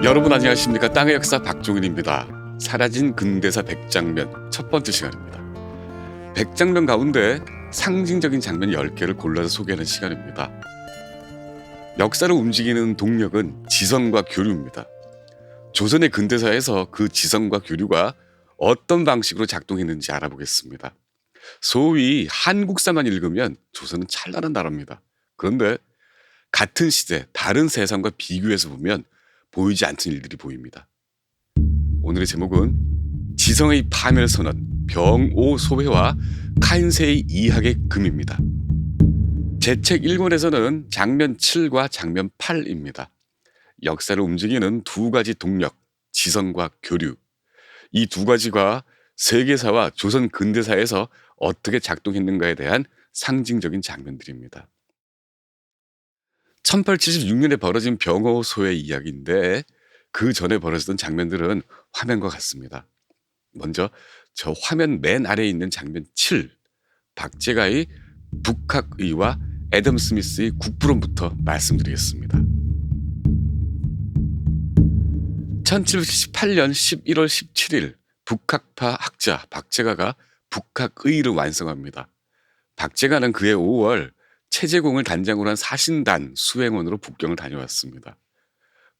여러분 안녕하십니까? 땅의 역사 박종인입니다. 사라진 근대사 100장면 첫 번째 시간입니다. 100장면 가운데 상징적인 장면 10개를 골라서 소개하는 시간입니다. 역사를 움직이는 동력은 지성과 교류입니다. 조선의 근대사에서 그 지성과 교류가 어떤 방식으로 작동했는지 알아보겠습니다. 소위 한국사만 읽으면 조선은 찬란한 나라입니다. 그런데 같은 시대 다른 세상과 비교해서 보면 보이지 않던 일들이 보입니다. 오늘의 제목은 지성의 파멸선언, 병오소회와 칸세의 이학의 금입니다. 제 책 1권에서는 장면 7과 장면 8입니다. 역사를 움직이는 두 가지 동력, 지성과 교류. 이 두 가지가 세계사와 조선 근대사에서 어떻게 작동했는가에 대한 상징적인 장면들입니다. 1876년에 벌어진 병오소회 이야기인데 그 전에 벌어지던 장면들은 화면과 같습니다. 먼저 저 화면 맨 아래에 있는 장면 7, 박제가의 북학의와 애덤 스미스의 국부론부터 말씀드리겠습니다. 1778년 11월 17일 북학파 학자 박제가가 북학의를 완성합니다. 박제가는 그해 5월 채제공을 단장으로 한 사신단 수행원으로 북경을 다녀왔습니다.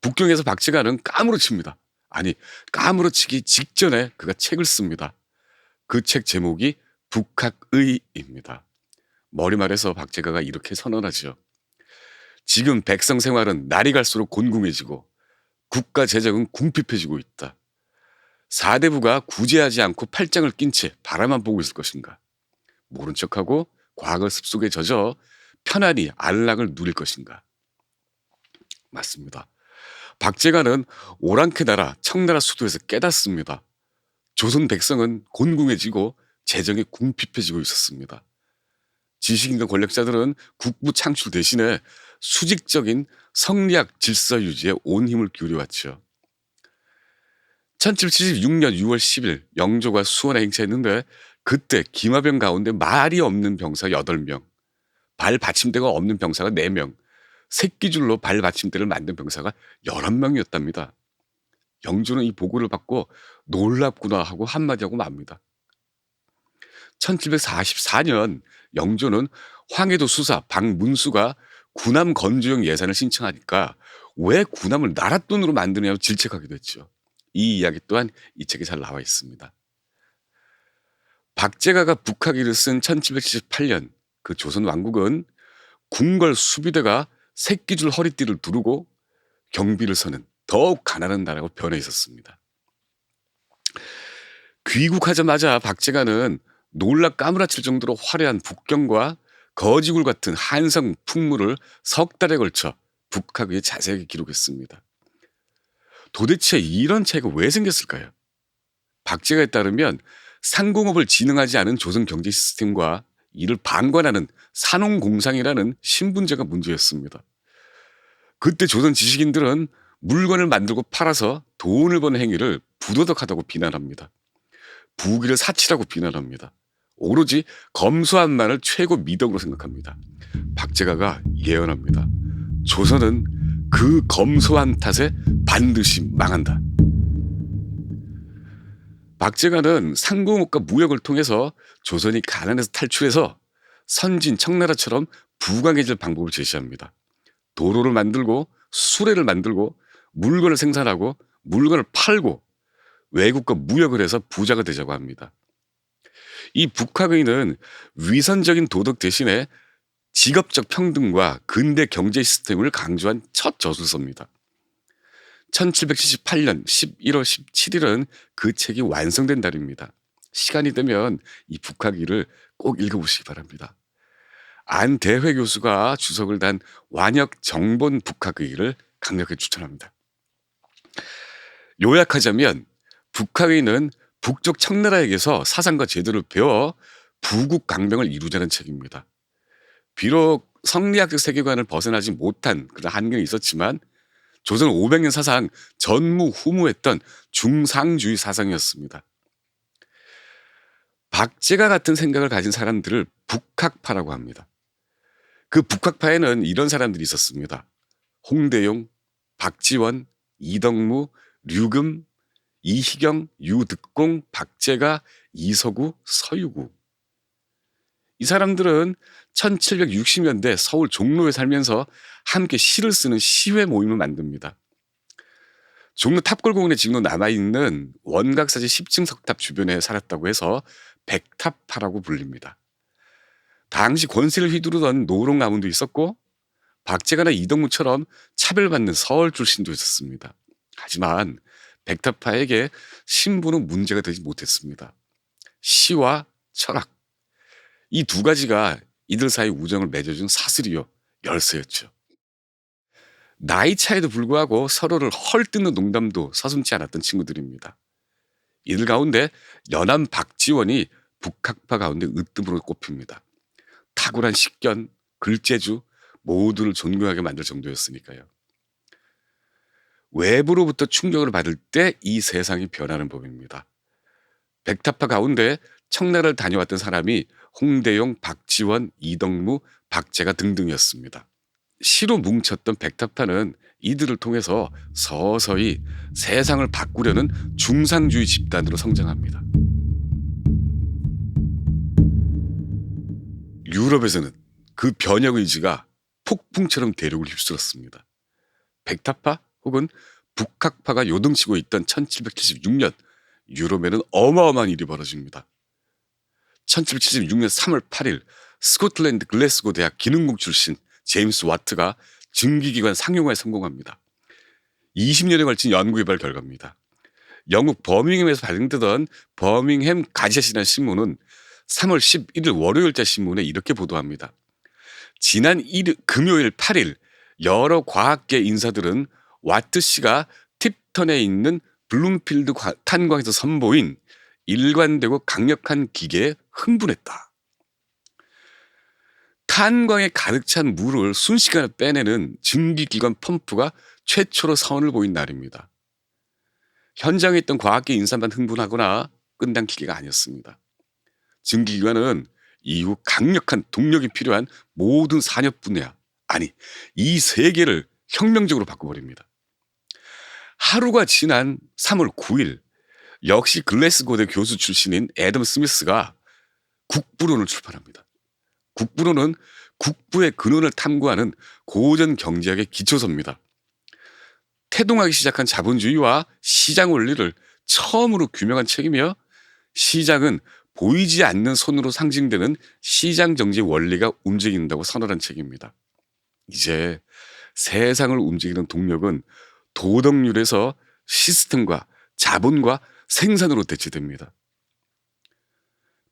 북경에서 박제가는 까무러칩니다. 아니, 까무러치기 직전에 그가 책을 씁니다. 그 책 제목이 북학의입니다. 머리말에서 박제가가 이렇게 선언하죠. 지금 백성 생활은 날이 갈수록 곤궁해지고 국가 재정은 궁핍해지고 있다. 사대부가 구제하지 않고 팔짱을 낀 채 바라만 보고 있을 것인가. 모른 척하고 과거 습속에 젖어 편안히 안락을 누릴 것인가. 맞습니다. 박제가는 오랑캐 나라 청나라 수도에서 깨닫습니다. 조선 백성은 곤궁해지고 재정이 궁핍해지고 있었습니다. 지식인과 권력자들은 국부 창출 대신에 수직적인 성리학 질서 유지에 온 힘을 기울여왔죠. 1776년 6월 10일 영조가 수원에 행차했는데 그때 기마병 가운데 말이 없는 병사 8명, 발 받침대가 없는 병사가 4명, 새끼줄로 발 받침대를 만든 병사가 11명이었답니다. 영조는 이 보고를 받고 놀랍구나 하고 한마디 하고 맙니다. 1744년 영조는 황해도 수사 박문수가 군함 건조용 예산을 신청하니까 왜 군함을 나라 돈으로 만드냐고 질책하게 됐죠. 이 이야기 또한 이 책에 잘 나와 있습니다. 박제가가 북학의를 쓴 1778년 그 조선 왕국은 궁궐 수비대가 새끼줄 허리띠를 두르고 경비를 서는 더욱 가난한 나라로 변해 있었습니다. 귀국하자마자 박제가는 놀라 까무라칠 정도로 화려한 북경과 거지굴 같은 한성 풍물을 석 달에 걸쳐 북학의에 자세하게 기록했습니다. 도대체 이런 책이 왜 생겼을까요? 박제가에 따르면 상공업을 진흥하지 않은 조선 경제 시스템과 이를 방관하는 산업공상이라는 신분제가 문제였습니다. 그때 조선 지식인들은 물건을 만들고 팔아서 돈을 버는 행위를 부도덕하다고 비난합니다. 부귀를 사치라고 비난합니다. 오로지 검소한만을 최고 미덕으로 생각합니다. 박제가가 예언합니다. 조선은 그 검소한 탓에 반드시 망한다. 박제가는 상공업과 무역을 통해서 조선이 가난에서 탈출해서 선진 청나라처럼 부강해질 방법을 제시합니다. 도로를 만들고 수레를 만들고 물건을 생산하고 물건을 팔고 외국과 무역을 해서 부자가 되자고 합니다. 이 북학의는 위선적인 도덕 대신에 직업적 평등과 근대 경제 시스템을 강조한 첫 저술서입니다. 1778년 11월 17일은 그 책이 완성된 달입니다. 시간이 되면 이 북학의를 꼭 읽어보시기 바랍니다. 안대회 교수가 주석을 단 완역 정본 북학의를 강력히 추천합니다. 요약하자면 북학의는 북쪽 청나라에게서 사상과 제도를 배워 부국 강명을 이루자는 책입니다. 비록 성리학적 세계관을 벗어나지 못한 그런 한계는 있었지만 조선 500년 사상 전무후무했던 중상주의 사상이었습니다. 박제가 같은 생각을 가진 사람들을 북학파라고 합니다. 그 북학파에는 이런 사람들이 있었습니다. 홍대용, 박지원, 이덕무, 류금, 이희경, 유득공, 박제가, 이서구, 서유구. 이 사람들은 1760년대 서울 종로에 살면서 함께 시를 쓰는 시회 모임을 만듭니다. 종로 탑골공원에 지금도 남아있는 원각사지 10층 석탑 주변에 살았다고 해서 백탑파라고 불립니다. 당시 권세를 휘두르던 노롱 가문도 있었고 박제가나 이덕무처럼 차별받는 서울 출신도 있었습니다. 하지만 백탑파에게 신분은 문제가 되지 못했습니다. 시와 철학, 이 두 가지가 이들 사이 우정을 맺어준 사슬이요 열쇠였죠. 나이 차에도 불구하고 서로를 헐뜯는 농담도 서슴지 않았던 친구들입니다. 이들 가운데 연암 박지원이 북학파 가운데 으뜸으로 꼽힙니다. 탁월한 식견, 글재주 모두를 존경하게 만들 정도였으니까요. 외부로부터 충격을 받을 때 이 세상이 변하는 법입니다. 백탑파 가운데 청나라를 다녀왔던 사람이 홍대용, 박지원, 이덕무, 박제가 등등이었습니다. 시로 뭉쳤던 백탑파는 이들을 통해서 서서히 세상을 바꾸려는 중상주의 집단으로 성장합니다. 유럽에서는 그 변혁 의지가 폭풍처럼 대륙을 휩쓸었습니다. 백탑파 혹은 북학파가 요동치고 있던 1776년 유럽에는 어마어마한 일이 벌어집니다. 1776년 3월 8일 스코틀랜드 글래스고 대학 기능공 출신 제임스 와트가 증기기관 상용화에 성공합니다. 20년에 걸친 연구개발 결과입니다. 영국 버밍햄에서 발행되던 버밍햄 가젯이라는 신문은 3월 11일 월요일자 신문에 이렇게 보도합니다. 지난 금요일 8일 여러 과학계 인사들은 와트 씨가 팁턴에 있는 블룸필드 탄광에서 선보인 일관되고 강력한 기계에 흥분했다. 탄광에 가득 찬 물을 순식간에 빼내는 증기기관 펌프가 최초로 선을 보인 날입니다. 현장에 있던 과학계 인사만 흥분하거나 끝난 기계가 아니었습니다. 증기기관은 이후 강력한 동력이 필요한 모든 산업 분야, 아니 이 세계를 혁명적으로 바꿔버립니다. 하루가 지난 3월 9일 역시 글래스고대 교수 출신인 애덤 스미스가 국부론을 출판합니다. 국부론은 국부의 근원을 탐구하는 고전 경제학의 기초서입니다. 태동하기 시작한 자본주의와 시장 원리를 처음으로 규명한 책이며 시장은 보이지 않는 손으로 상징되는 시장 정제 원리가 움직인다고 선언한 책입니다. 이제 세상을 움직이는 동력은 도덕률에서 시스템과 자본과 생산으로 대체됩니다.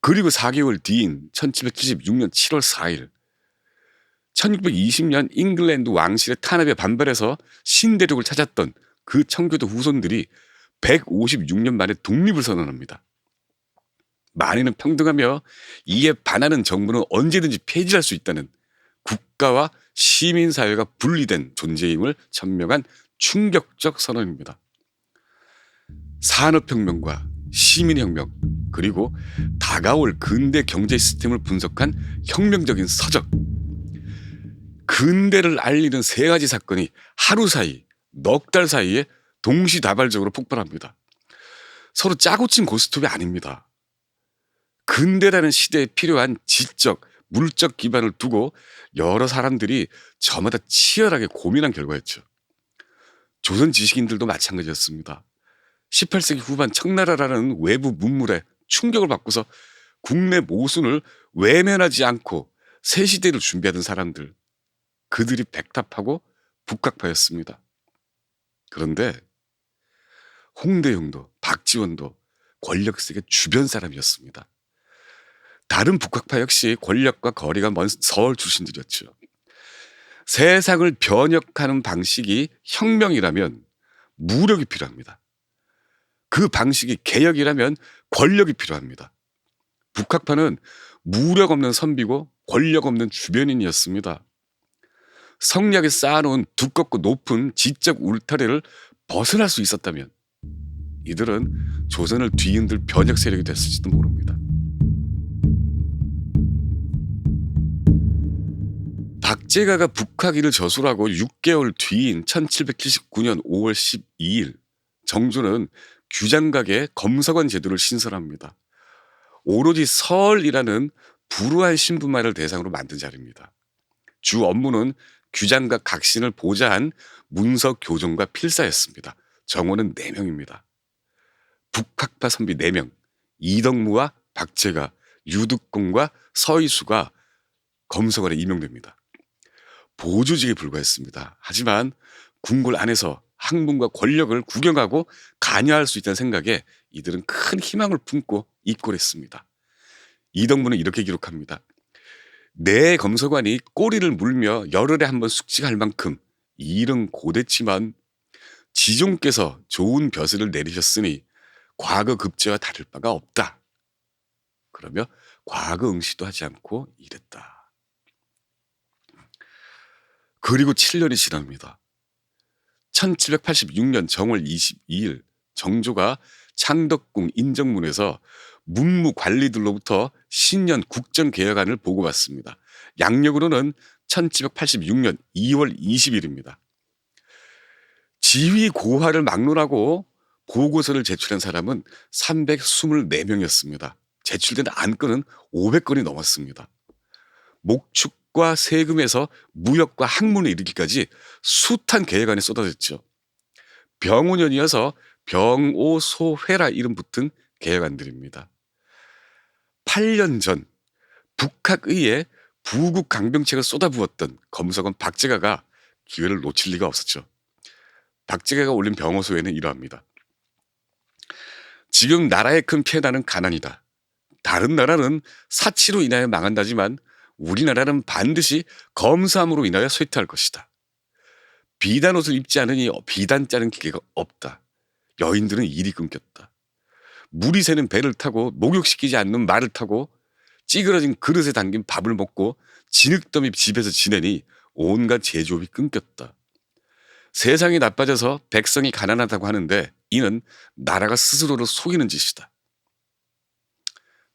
그리고 4개월 뒤인 1776년 7월 4일 1620년 잉글랜드 왕실의 탄압에 반발해서 신대륙을 찾았던 그 청교도 후손들이 156년 만에 독립을 선언합니다. 만인은 평등하며 이에 반하는 정부는 언제든지 폐지할 수 있다는 국가와 시민사회가 분리된 존재임을 천명한 충격적 선언입니다. 산업혁명과 시민혁명 그리고 다가올 근대 경제 시스템을 분석한 혁명적인 서적. 근대를 알리는 세 가지 사건이 하루 사이, 넉 달 사이에 동시다발적으로 폭발합니다. 서로 짜고 친 고스톱이 아닙니다. 근대라는 시대에 필요한 지적, 물적 기반을 두고 여러 사람들이 저마다 치열하게 고민한 결과였죠. 조선 지식인들도 마찬가지였습니다. 18세기 후반 청나라라는 외부 문물에 충격을 받고서 국내 모순을 외면하지 않고 새 시대를 준비하던 사람들, 그들이 백탑하고 북학파였습니다. 그런데 홍대용도 박지원도 권력세계 주변 사람이었습니다. 다른 북학파 역시 권력과 거리가 먼 서울 출신들이었죠. 세상을 변혁하는 방식이 혁명이라면 무력이 필요합니다. 그 방식이 개혁이라면 권력이 필요합니다. 북학파는 무력 없는 선비고 권력 없는 주변인이었습니다. 성리학에 쌓아놓은 두껍고 높은 지적 울타리를 벗어날 수 있었다면 이들은 조선을 뒤흔들 변혁 세력이 됐을지도 모릅니다. 박제가가 북학일을 저술하고 6개월 뒤인 1779년 5월 12일 정조는 규장각의 검사관 제도를 신설합니다. 오로지 설이라는 불우한 신부만을 대상으로 만든 자리입니다. 주 업무는 규장각 각신을 보좌한 문서 교정과 필사였습니다. 정원은 4명입니다. 북학파 선비 4명, 이덕무와 박제가, 유득공과 서희수가 검사관에 임명됩니다. 보조직에 불과했습니다. 하지만 궁궐 안에서 학문과 권력을 구경하고 관여할 수 있다는 생각에 이들은 큰 희망을 품고 입궐했습니다. 이덕무는 이렇게 기록합니다. 내 검사관이 꼬리를 물며 열흘에 한 번 숙직할 만큼 일은 고됐지만 지종께서 좋은 벼슬을 내리셨으니 과거 급제와 다를 바가 없다. 그러며 과거 응시도 하지 않고 이랬다. 그리고 7년이 지납니다. 1786년 정월 22일 정조가 창덕궁 인정문에서 문무 관리들로부터 신년 국정개혁안을 보고받습니다. 양력으로는 1786년 2월 20일입니다. 지위 고하를 막론하고 보고서를 제출한 사람은 324명이었습니다. 제출된 안건은 500건이 넘었습니다. 목축과 세금에서 무역과 학문을 이르기까지 숱한 개혁안이 쏟아졌죠. 병오년이어서 병오소회라 이름 붙은 개혁안들입니다. 8년 전 북학의회 부국 강병책을 쏟아부었던 검사관 박제가가 기회를 놓칠 리가 없었죠. 박제가가 올린 병오소회는 이러합니다. 지금 나라의 큰 피해나는 가난이다. 다른 나라는 사치로 인하여 망한다지만 우리나라는 반드시 검사함으로 인하여 쇠퇴할 것이다. 비단 옷을 입지 않으니 비단 짜는 기계가 없다. 여인들은 일이 끊겼다. 물이 새는 배를 타고 목욕시키지 않는 말을 타고 찌그러진 그릇에 담긴 밥을 먹고 진흙더미 집에서 지내니 온갖 제조업이 끊겼다. 세상이 나빠져서 백성이 가난하다고 하는데 이는 나라가 스스로를 속이는 짓이다.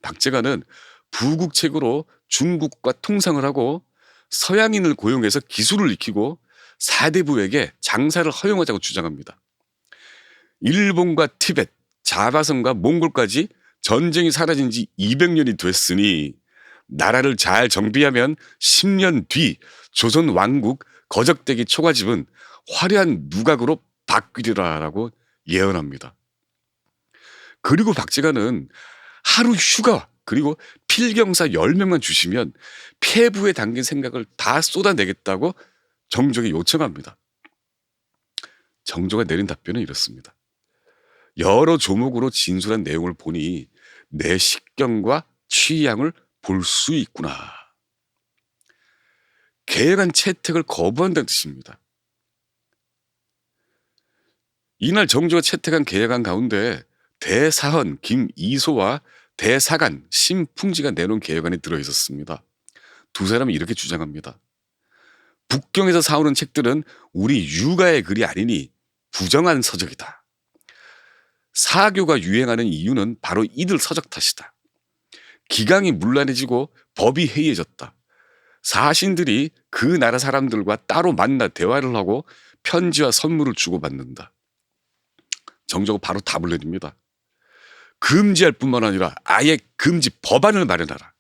박제가는 부국책으로 중국과 통상을 하고 서양인을 고용해서 기술을 익히고 사대부에게 장사를 허용하자고 주장합니다. 일본과 티벳, 자바성과 몽골까지 전쟁이 사라진 지 200년이 됐으니 나라를 잘 정비하면 10년 뒤 조선 왕국 거적대기 초가집은 화려한 누각으로 바뀌리라라고 예언합니다. 그리고 박제가는 하루 휴가 그리고 필경사 10명만 주시면 폐부에 담긴 생각을 다 쏟아내겠다고 정조에게 요청합니다. 정조가 내린 답변은 이렇습니다. 여러 조목으로 진술한 내용을 보니 내 식견과 취향을 볼 수 있구나. 개혁안 채택을 거부한다는 뜻입니다. 이날 정조가 채택한 개혁안 가운데 대사헌 김이소와 대사간 심풍지가 내놓은 개혁안이 들어있었습니다. 두 사람은 이렇게 주장합니다. 북경에서 사오는 책들은 우리 유가의 글이 아니니 부정한 서적이다. 사교가 유행하는 이유는 바로 이들 서적 탓이다. 기강이 문란해지고 법이 해이해졌다. 사신들이 그 나라 사람들과 따로 만나 대화를 하고 편지와 선물을 주고받는다. 정조가 바로 답을 내립니다. 금지할 뿐만 아니라 아예 금지 법안을 마련하라.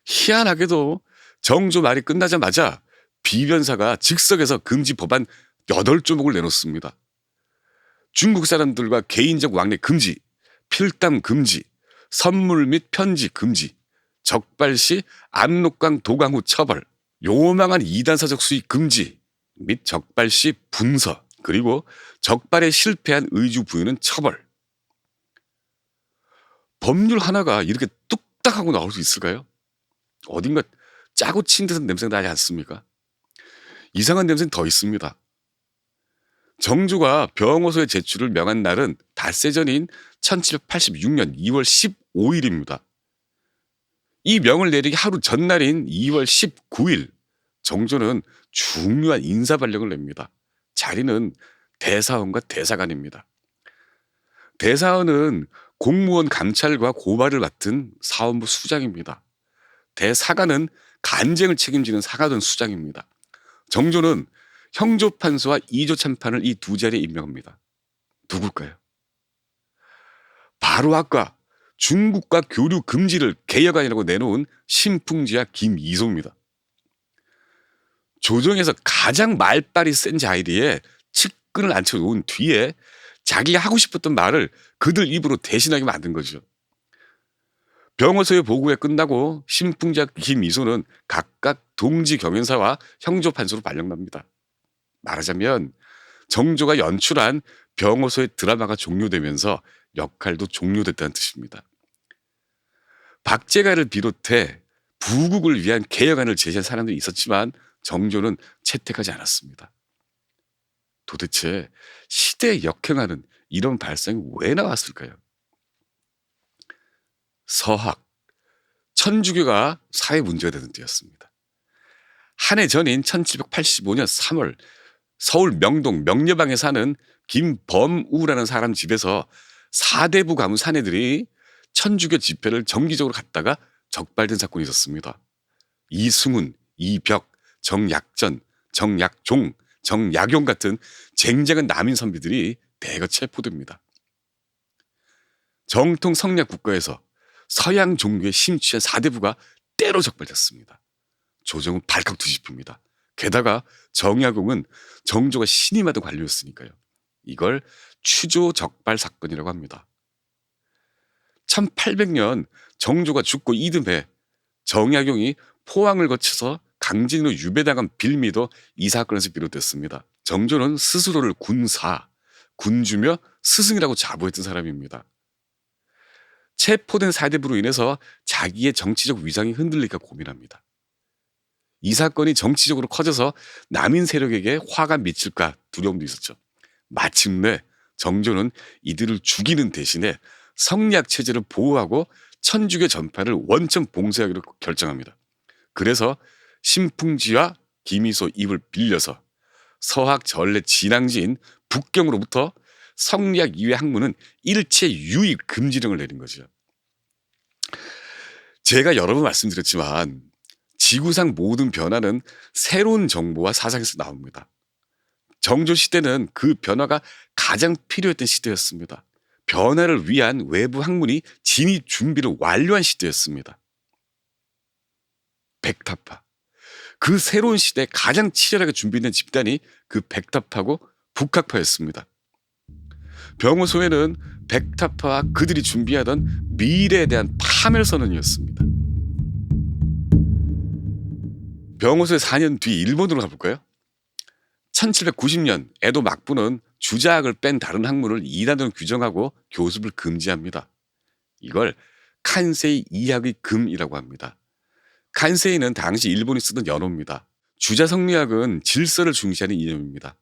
희한하게도 정조 말이 끝나자마자 비변사가 즉석에서 금지 법안 8조목을 내놓습니다. 중국 사람들과 개인적 왕래 금지, 필담 금지, 선물 및 편지 금지, 적발시 압록강 도강 후 처벌, 요망한 이단사적 수익 금지 및 적발시 분서, 그리고 적발에 실패한 의주 부유는 처벌. 법률 하나가 이렇게 뚝딱 하고 나올 수 있을까요? 어딘가 짜고 친 듯한 냄새가 나지 않습니까? 이상한 냄새는 더 있습니다. 정조가 병오소의 제출을 명한 날은 닷새 전인 1786년 2월 15일입니다. 이 명을 내리기 하루 전날인 2월 19일 정조는 중요한 인사발령을 냅니다. 자리는 대사헌과 대사관입니다. 대사헌은 공무원 감찰과 고발을 맡은 사헌부 수장입니다. 대사관은 간쟁을 책임지는 사가던 수장입니다. 정조는 형조판서와 이조참판을 이 두 자리에 임명합니다. 누굴까요? 바로 아까 중국과 교류 금지를 개혁안이라고 내놓은 신풍지와 김이소입니다. 조정에서 가장 말빨이 센 자리에 측근을 앉혀놓은 뒤에 자기가 하고 싶었던 말을 그들 입으로 대신하게 만든 거죠. 병어소의 보고가 끝나고 신풍지와 김이소는 각각 동지 경연사와 형조판서로 발령납니다. 말하자면 정조가 연출한 병어소의 드라마가 종료되면서 역할도 종료됐다는 뜻입니다. 박제가를 비롯해 부국을 위한 개혁안을 제시한 사람들이 있었지만 정조는 채택하지 않았습니다. 도대체 시대에 역행하는 이런 발상이 왜 나왔을까요? 서학, 천주교가 사회 문제가 되는 때였습니다. 한 해 전인 1785년 3월 서울 명동 명려방에 사는 김범우라는 사람 집에서 사대부 가문 사내들이 천주교 집회를 정기적으로 갔다가 적발된 사건이 있었습니다. 이승훈, 이벽, 정약전, 정약종, 정약용 같은 쟁쟁한 남인 선비들이 대거 체포됩니다. 정통 성리학 국가에서 서양 종교에 심취한 사대부가 때로 적발됐습니다. 조정은 발칵 뒤집힙니다. 게다가 정약용은 정조가 신임하던 관료였으니까요. 이걸 추조 적발 사건이라고 합니다. 1800년 정조가 죽고 이듬해 정약용이 포항을 거쳐서 강진으로 유배당한 빌미도 이 사건에서 비롯됐습니다. 정조는 스스로를 군사, 군주며 스승이라고 자부했던 사람입니다. 체포된 사대부로 인해서 자기의 정치적 위상이 흔들릴까 고민합니다. 이 사건이 정치적으로 커져서 남인 세력에게 화가 미칠까 두려움도 있었죠. 마침내 정조는 이들을 죽이는 대신에 성리학 체제를 보호하고 천주교 전파를 원천 봉쇄하기로 결정합니다. 그래서 신풍지와 김이소 입을 빌려서 서학 전래 진앙지인 북경으로부터 성리학 이외 학문은 일체 유입 금지령을 내린 거죠. 제가 여러 번 말씀드렸지만 지구상 모든 변화는 새로운 정보와 사상에서 나옵니다. 정조 시대는 그 변화가 가장 필요했던 시대였습니다. 변화를 위한 외부 학문이 진입 준비를 완료한 시대였습니다. 백타파. 그 새로운 시대에 가장 치열하게 준비된 집단이 그 백타파고 북학파였습니다. 병어소에는 백타파와 그들이 준비하던 미래에 대한 파멸선언이었습니다. 병어소의 4년 뒤 일본으로 가볼까요? 1790년 에도 막부는 주자학을 뺀 다른 학문을 이단으로 규정하고 교습을 금지합니다. 이걸 칸세이 이학의 금이라고 합니다. 칸세이는 당시 일본이 쓰던 연호입니다. 주자성리학은 질서를 중시하는 이념입니다.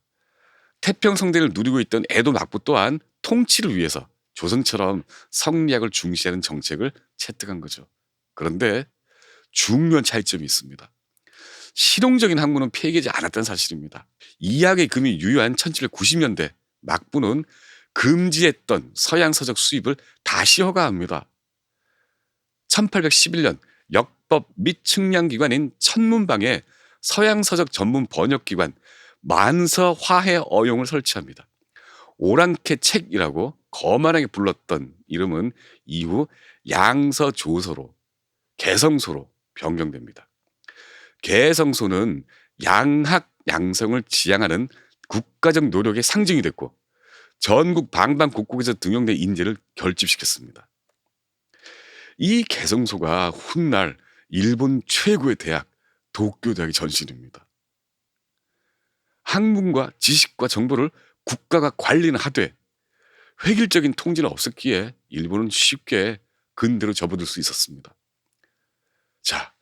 태평성대를 누리고 있던 에도 막부 또한 통치를 위해서 조선처럼 성리학을 중시하는 정책을 채택한 거죠. 그런데 중요한 차이점이 있습니다. 실용적인 학문은 폐기하지 않았다는 사실입니다. 이학의 금이 유효한 1790년대 막부는 금지했던 서양 서적 수입을 다시 허가합니다. 1811년 역법 및 측량기관인 천문방에 서양 서적 전문 번역기관 만서화해 어용을 설치합니다. 오랑캐 책이라고 거만하게 불렀던 이름은 이후 양서조서로 개성소로 변경됩니다. 개성소는 양학 양성을 지향하는 국가적 노력의 상징이 됐고 전국 방방곡곡에서 등용된 인재를 결집시켰습니다. 이 개성소가 훗날 일본 최고의 대학 도쿄대학의 전신입니다. 학문과 지식과 정보를 국가가 관리는 하되 획일적인 통제는 없었기에 일본은 쉽게 근대로 접어들 수 있었습니다. 자,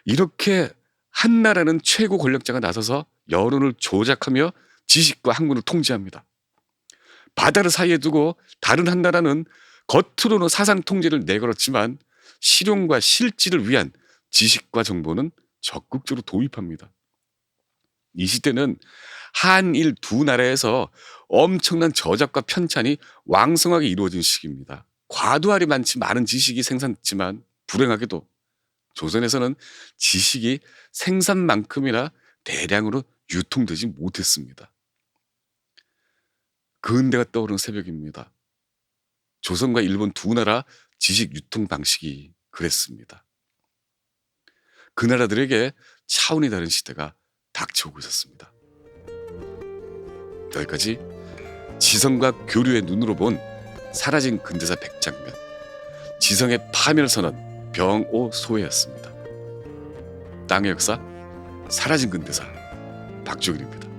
이렇게 한 나라는 최고 권력자가 나서서 여론을 조작하며 지식과 학문을 통제합니다. 바다를 사이에 두고 다른 한 나라는 겉으로는 사상 통제를 내걸었지만 실용과 실질을 위한 지식과 정보는 적극적으로 도입합니다. 이 시대는 한일 두 나라에서 엄청난 저작과 편찬이 왕성하게 이루어진 시기입니다. 과도하리 많지 많은 지식이 생산됐지만 불행하게도 조선에서는 지식이 생산만큼이나 대량으로 유통되지 못했습니다. 근대가 떠오르는 새벽입니다. 조선과 일본 두 나라 지식 유통 방식이 그랬습니다. 그 나라들에게 차원이 다른 시대가 닥쳐오고 있었습니다. 여기까지 지성과 교류의 눈으로 본 사라진 근대사 백장면, 지성의 파멸 선언 병오소회였습니다. 땅의 역사, 사라진 근대사 박종일입니다.